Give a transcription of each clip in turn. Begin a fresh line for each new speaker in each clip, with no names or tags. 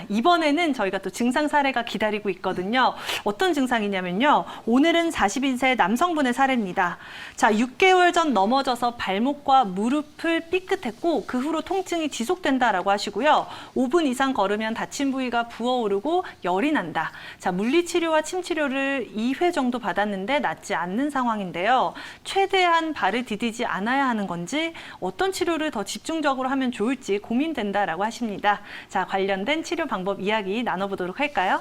이번에는 저희가 또 증상 사례가 기다리고 있거든요. 어떤 증상이냐면요. 오늘은 42세 남성분의 사례입니다. 자, 6개월 전 넘어져서 발목과 무릎을 삐끗했고 그 후로 통증이 지속된다라고 하시고요. 5분 이상 걸으면 다친 부위가 부어오르고 열이 난다. 자, 물리치료와 침치료를 2회 정도 받았는데 낫지 않는 상황인데요. 최대한 발을 디디지 않아야 하는 건지 어떤 치료를 더 집중적으로 하면 좋을지 고민된다라고 하십니다. 자, 관련된 치료 방법 이야기 나눠보도록 할까요?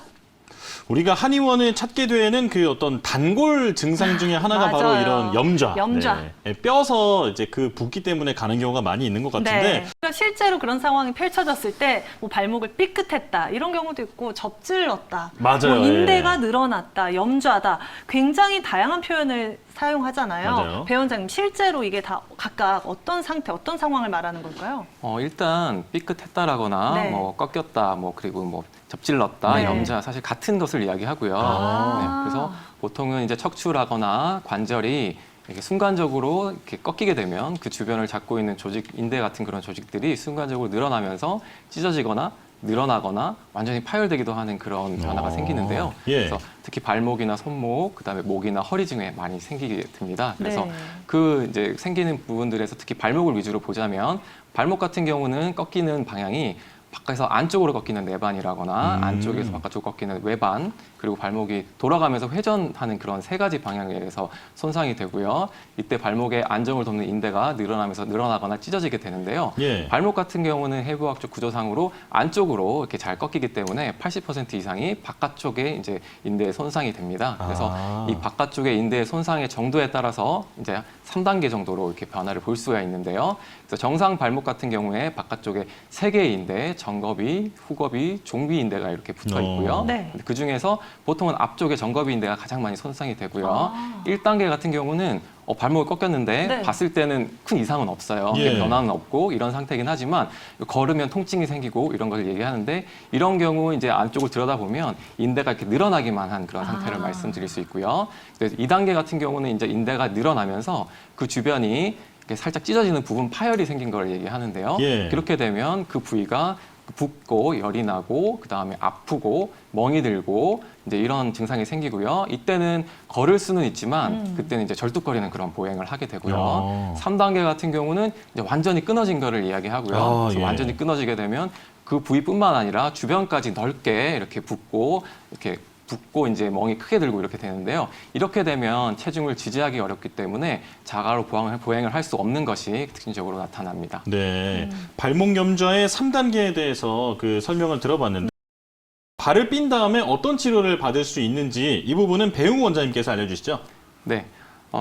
우리가 한의원을 찾게 되는 그 어떤 단골 증상 중에 하나가
맞아요.
바로 이런 염좌.
염좌.
네. 뼈서 이제 그 붓기 때문에 가는 경우가 많이 있는 것 같은데.
네. 그러니까 실제로 그런 상황이 펼쳐졌을 때 뭐 발목을 삐끗했다 이런 경우도 있고 접질렀다,
맞아요.
뭐 인대가
예.
늘어났다, 염좌다, 굉장히 다양한 표현을 사용하잖아요.
맞아요.
배 원장님 실제로 이게 다 각각 어떤 상태, 어떤 상황을 말하는 걸까요?
일단 삐끗했다라거나
네.
뭐 꺾였다, 뭐 그리고 뭐 접질렀다,
네.
염자 사실 같은 것을 이야기하고요.
아.
네, 그래서 보통은 이제 척추라거나 관절이 이렇게 순간적으로 이렇게 꺾이게 되면 그 주변을 잡고 있는 조직, 인대 같은 그런 조직들이 순간적으로 늘어나면서 찢어지거나 늘어나거나 완전히 파열되기도 하는 그런 변화가 생기는데요.
예.
그래서 특히 발목이나 손목, 그다음에 목이나 허리 등에 많이 생기게 됩니다. 그래서
네.
그 이제 생기는 부분들에서 특히 발목을 위주로 보자면 발목 같은 경우는 꺾이는 방향이 밖에서 안쪽으로 꺾이는 내반이라거나 안쪽에서 바깥쪽으로 꺾이는 외반, 그리고 발목이 돌아가면서 회전하는 그런 세 가지 방향에 의해서 손상이 되고요. 이때 발목의 안정을 돕는 인대가 늘어나면서 늘어나거나 찢어지게 되는데요.
예.
발목 같은 경우는 해부학적 구조상으로 안쪽으로 이렇게 잘 꺾이기 때문에 80% 이상이 바깥쪽에 이제 인대에 손상이 됩니다. 그래서 이 바깥쪽의 인대의 손상의 정도에 따라서 이제 3단계 정도로 이렇게 변화를 볼 수가 있는데요. 그래서 정상 발목 같은 경우에 바깥쪽에 3개의 인대, 정겁이, 후겁이, 종비 인대가 이렇게 붙어 있고요.
네.
그 중에서 보통은 앞쪽에 정겁이 인대가 가장 많이 손상이 되고요.
아.
1단계 같은 경우는 발목을 꺾였는데
네.
봤을 때는 큰 이상은 없어요.
예.
변화는 없고 이런 상태이긴 하지만 걸으면 통증이 생기고 이런 걸 얘기하는데 이런 경우 이제 안쪽을 들여다보면 인대가 이렇게 늘어나기만 한 그런 상태를 말씀드릴 수 있고요. 그래서 2단계 같은 경우는 이제 인대가 늘어나면서 그 주변이 이렇게 살짝 찢어지는 부분 파열이 생긴 걸 얘기하는데요.
예.
그렇게 되면 그 부위가 붓고 열이 나고 그다음에 아프고 멍이 들고 이제 이런 증상이 생기고요. 이때는 걸을 수는 있지만 그때는 이제 절뚝거리는 그런 보행을 하게 되고요. 3단계 같은 경우는 이제 완전히 끊어진 거를 이야기하고요. 그래서
예.
완전히 끊어지게 되면 그 부위뿐만 아니라 주변까지 넓게 이렇게 붓고 이제 멍이 크게 들고 이렇게 되는데요. 이렇게 되면 체중을 지지하기 어렵기 때문에 자가로 보행을 할 수 없는 것이 특징적으로 나타납니다.
네. 발목 염좌의 3단계에 대해서 그 설명을 들어봤는데 발을 삔 다음에 어떤 치료를 받을 수 있는지 이 부분은 배웅 원장님께서 알려주시죠.
네.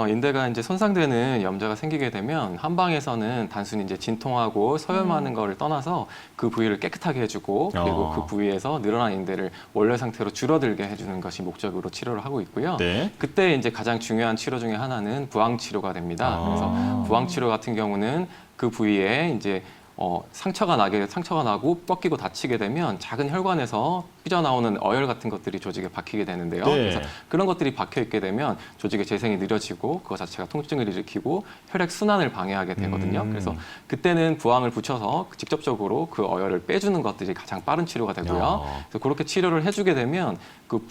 인대가 이제 손상되는 염좌가 생기게 되면 한방에서는 단순히 이제 진통하고 서염하는 거를 떠나서 그 부위를 깨끗하게 해주고 그리고 그 부위에서 늘어난 인대를 원래 상태로 줄어들게 해주는 것이 목적으로 치료를 하고 있고요.
네.
그때 이제 가장 중요한 치료 중에 하나는 부항 치료가 됩니다. 그래서 부항 치료 같은 경우는 그 부위에 이제 상처가 나고 꺾이고 다치게 되면 작은 혈관에서 삐져나오는 어혈 같은 것들이 조직에 박히게 되는데요.
네.
그래서 그런 것들이 박혀 있게 되면 조직의 재생이 느려지고 그것 자체가 통증을 일으키고 혈액 순환을 방해하게 되거든요. 그래서 그때는 부항을 붙여서 직접적으로 그 어혈을 빼주는 것들이 가장 빠른 치료가 되고요. 그래서 그렇게 치료를 해주게 되면 그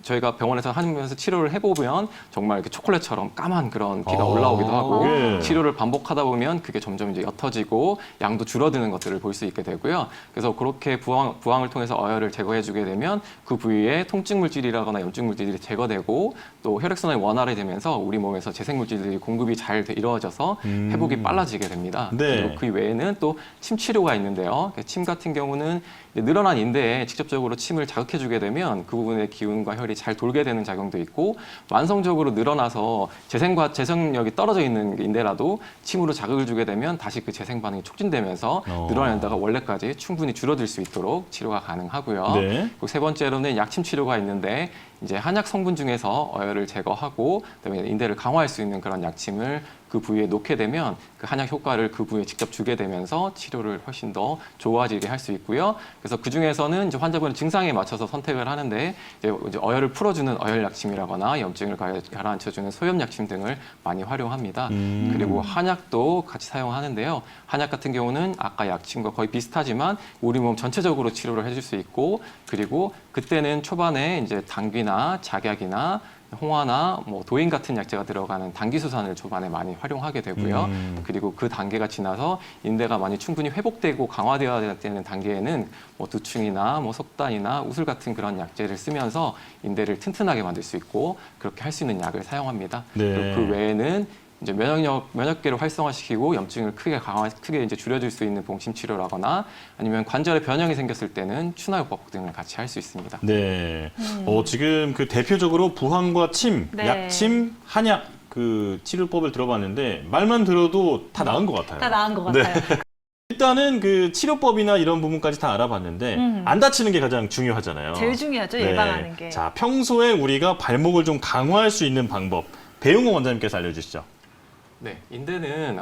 저희가 병원에서 하면서 치료를 해보면 정말 이렇게 초콜릿처럼 까만 그런 피가 올라오기도 하고
예.
치료를 반복하다 보면 그게 점점 이제 옅어지고 양도 줄어드는 것들을 볼 수 있게 되고요. 그래서 그렇게 부항을 통해서 어혈을 제거해주게 되면 그 부위에 통증 물질이라거나 염증 물질들이 제거되고 또 혈액순환이 원활히 되면서 우리 몸에서 재생 물질들이 공급이 잘 이루어져서 회복이 빨라지게 됩니다.
네.
그리고 그 외에는 또 침 치료가 있는데요. 침 같은 경우는 늘어난 인대에 직접적으로 침을 자극해주게 되면 그 부분의 기운과 혈이 잘 돌게 되는 작용도 있고 완성적으로 늘어나서 재생력이 떨어져 있는 인대라도 침으로 자극을 주게 되면 다시 그 재생 반응이 촉진되면서 늘어난 인대가 원래까지 충분히 줄어들 수 있도록 치료가 가능하고요.
네.
그리고 세 번째로는 약침 치료가 있는데 이제 한약 성분 중에서 어혈을 제거하고 그다음에 인대를 강화할 수 있는 그런 약침을 그 부위에 놓게 되면 그 한약 효과를 그 부위에 직접 주게 되면서 치료를 훨씬 더 좋아지게 할 수 있고요. 그래서 그 중에서는 이제 환자분의 증상에 맞춰서 선택을 하는데 이제 어혈을 풀어주는 어혈 약침이라거나 염증을 가라앉혀주는 소염 약침 등을 많이 활용합니다. 그리고 한약도 같이 사용하는데요. 한약 같은 경우는 아까 약침과 거의 비슷하지만 우리 몸 전체적으로 치료를 해줄 수 있고 그리고 그때는 초반에 이제 당귀나 작약이나 홍화나 뭐 도인 같은 약재가 들어가는 당귀수산을 초반에 많이 활용하게 되고요. 그리고 그 단계가 지나서 인대가 많이 충분히 회복되고 강화되어야 되는 단계에는 뭐 두충이나 뭐 속단이나 우슬 같은 그런 약재를 쓰면서 인대를 튼튼하게 만들 수 있고 그렇게 할 수 있는 약을 사용합니다.
네.
그리고 그 외에는 이제 면역계를 활성화시키고 염증을 크게 이제 줄여줄 수 있는 봉침 치료라거나 아니면 관절에 변형이 생겼을 때는 추나요법 등을 같이 할 수 있습니다.
네. 지금 그 대표적으로 부항과 침,
네.
약침, 한약 그 치료법을 들어봤는데 말만 들어도 다 나은 것 같아요.
다 나은 것
네.
같아요.
일단은 그 치료법이나 이런 부분까지 다 알아봤는데 안 다치는 게 가장 중요하잖아요.
제일 중요하죠,
네.
예방하는 게.
자, 평소에 우리가 발목을 좀 강화할 수 있는 방법 배용호 원장님께서 알려주시죠.
네, 인대는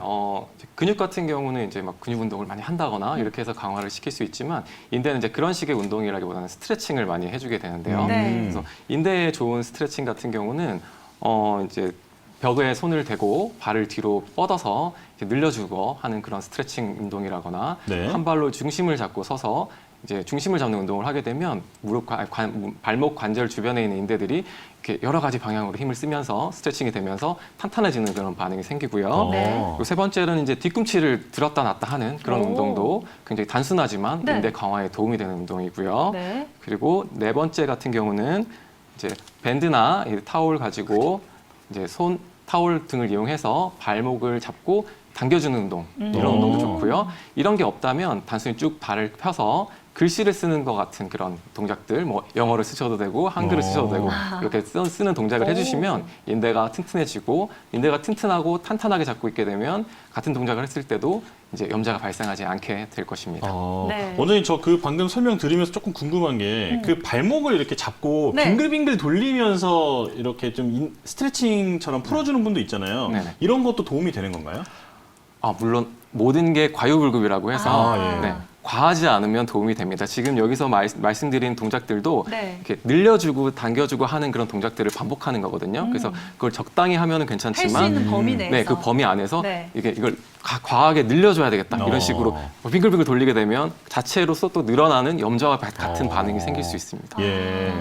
이제 근육 같은 경우는 이제 막 근육 운동을 많이 한다거나 이렇게 해서 강화를 시킬 수 있지만 인대는 이제 그런 식의 운동이라기보다는 스트레칭을 많이 해주게 되는데요.
네.
그래서 인대에 좋은 스트레칭 같은 경우는 이제 벽에 손을 대고 발을 뒤로 뻗어서 이제 늘려주고 하는 그런 스트레칭 운동이라거나
네.
한 발로 중심을 잡고 서서 이제 중심을 잡는 운동을 하게 되면 발목 관절 주변에 있는 인대들이 이렇게 여러 가지 방향으로 힘을 쓰면서 스트레칭이 되면서 탄탄해지는 그런 반응이 생기고요.
네.
그리고 세 번째는 이제 뒤꿈치를 들었다 놨다 하는 그런
오.
운동도 굉장히 단순하지만
네.
인대 강화에 도움이 되는 운동이고요.
네.
그리고 네 번째 같은 경우는 이제 밴드나 이 타올 가지고 이제 타올 등을 이용해서 발목을 잡고 당겨주는 운동 이런
오.
운동도 좋고요. 이런 게 없다면 단순히 쭉 발을 펴서 글씨를 쓰는 것 같은 그런 동작들, 뭐 영어를 쓰셔도 되고 한글을 쓰셔도 되고 이렇게 쓰는 동작을
오.
해주시면 인대가 튼튼해지고 인대가 튼튼하고 탄탄하게 잡고 있게 되면 같은 동작을 했을 때도 이제 염자가 발생하지 않게 될 것입니다.
네.
원장님 저 그 방금 설명 들으면서 조금 궁금한 게 그 발목을 이렇게 잡고
네.
빙글빙글 돌리면서 이렇게 좀 스트레칭처럼 풀어주는 분도 있잖아요.
네네.
이런 것도 도움이 되는 건가요?
물론 모든 게 과유불급이라고 해서
예.
네, 과하지 않으면 도움이 됩니다. 지금 여기서 말씀드린 동작들도
네.
이렇게 늘려주고 당겨주고 하는 그런 동작들을 반복하는 거거든요. 그래서 그걸 적당히 하면은
할 수
괜찮지만
있는 범위 내에서.
네, 그 범위 안에서
네.
이걸 과하게 늘려줘야 되겠다. 이런 식으로 빙글빙글 돌리게 되면 자체로서 또 늘어나는 염자와 같은 반응이 생길 수 있습니다.
예.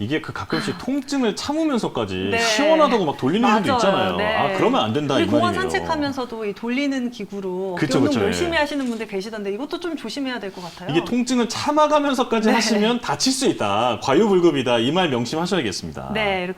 이게 그 가끔씩 통증을 참으면서까지
네.
시원하다고 막 돌리는 분도
맞아요.
있잖아요.
네.
그러면 안 된다
우리
이 말이에요.
공원 산책하면서도 이 돌리는 기구로
그쵸,
운동
그쵸,
열심히
예.
하시는 분들 계시던데 이것도 좀 조심해야 될 것 같아요.
이게 통증을 참아가면서까지
네.
하시면 다칠 수 있다. 과유불급이다. 이 말 명심하셔야겠습니다.
네, 이렇게